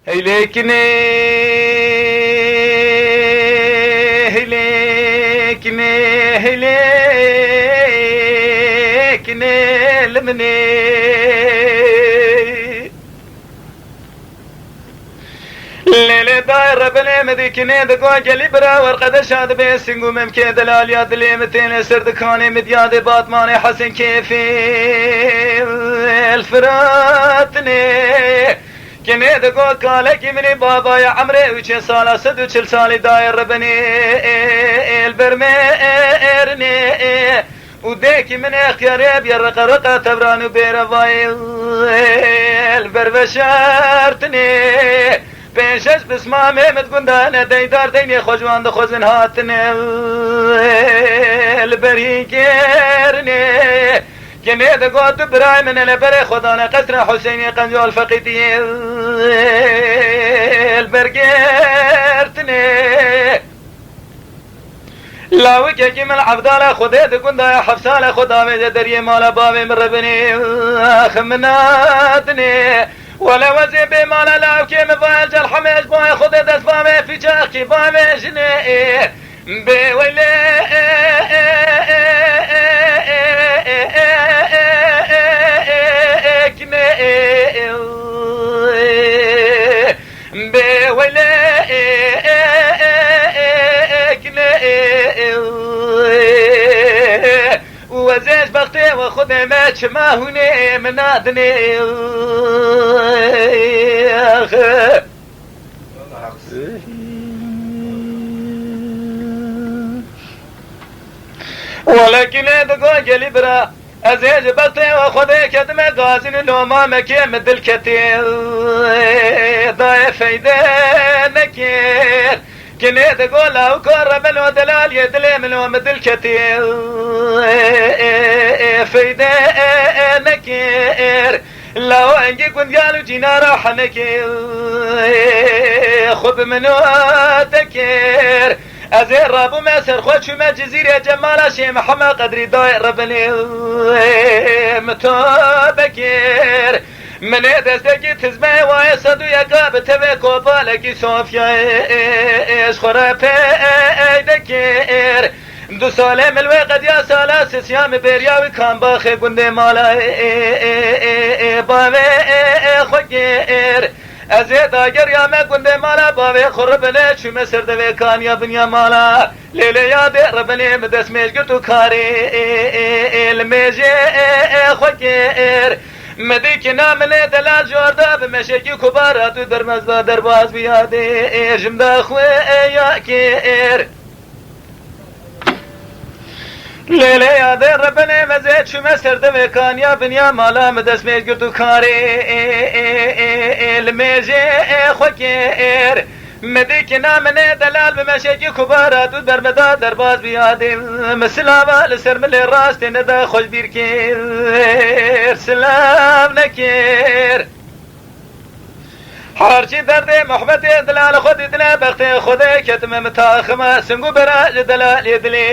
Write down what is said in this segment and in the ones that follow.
هيليكني هيليكني هيليكني لمني ليلة داير بلي مديكني دقوا جلي برا ورقد شاد بيسنقو ممكن دلال ياد لي متين سردكاني مدياد باطماني حسن كيفي الفراتني كني دقوا كالك مني بابا يا عمري وشي سالة سد وشل سالي داير بني البرميرني وديك من اخياري بيرق رقا تبرانو بيرفاي البربشارتني بيشش بسمامي متقندانة ديدار ديني خوجوان دو خوزن هاتني البريكيرني كني دقوت براي من البري خدانا قسر حسيني قنجول فقيتي البركيرتني لاوكي كي من عبدالة خدي دقندا حفصالة خدا دري مالا بابي من ربني خمناتني ولا وزي بمالا لاوكي مفايل جل حميش باي خدي دس بامي في جاكي بامي جني بويلي وزيج بختي وخذ ماتش ما هني منادني ولكن دقوا جلي برا أزيج بختي وخذ كتم غازن لو ما مكي مدل كتير ضايع فايدة نكير كني تقول لو قرب لو دلال يدلي منو مثل كتير فايدة نكير لو انجي كنت قالوا جينا راح نكير خذ منو تكير ازير رابو مسر خوش ما جزيرة جمال شي محمد قدري داير ربني متوبكير من دستك تزمي ويصدو يقاب تبك وبالك صوفيا اشخرا بيدكير دو سالم الوقت يا سالاس سيام برياوي كان باخي قندي مالا باوي خوكير ازيد اگر يا ما قندي مالا باوي خرب لي شو مسر دوي كان يا بنيا مالا ليلي يا دي ربني مدس ميشقتو كاري الميجي خوكير مديك نامني دلال جوردا بمشيكي كبارات درمزدا درباز بيادي جمدا خويا كير ليلي يا دي ربني مزيد شو مسر دوي كان يا بنيا مالا مدس ميش قرتو كاري الميجي خوكير مديك نامني دلال بمشيكي كبارات درمزدا درباز بيادي مسلابا لسر من الراس تندا خوش بيركير سلام نكير حارشي دردي محبتي دلال خودي دلا بختي خودي كتم متاخمة سنقو براج دلال يدلي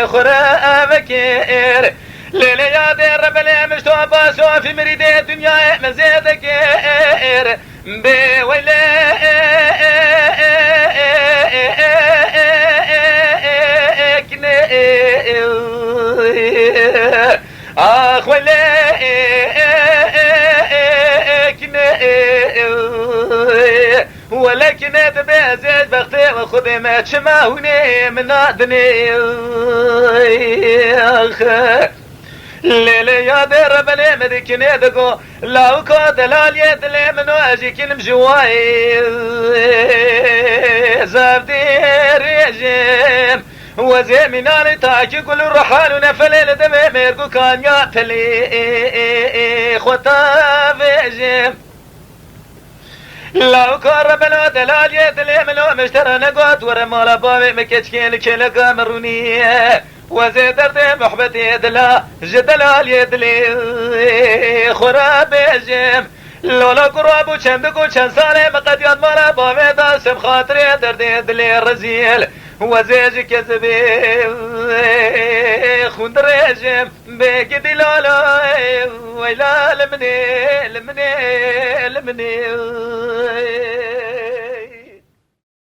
خرا بكير ليلي يا دير ربلي مشتو باسو في مريدي دنيا مزيدكير بويلي اخ ويلي ولكن تبازج بختي وخذ ما تشماوني من نادني اخ ليلي يا دير بلي مدكني دقو لاو كو دلال يدلي منو اجيك المجواي زابدي ريجيم وزي مناني تاكي كل الرحال ونفلي لدمي ميرقو كان ياتلي خطا فيجيم لو قرب لو دلال يدلي منو مشترى نقوت ورا مالا بابي مكتشكين كيلك مروني وزي درد محبتي دلا جدلال يدلي خراب جيم لولا قرابو چندقو چند ساله مقد ياد مالا بابي داسم خاطري درد دلي رزيل وزيج كذبي خند رجم بكدي لولا ويلا لمني لمني لمني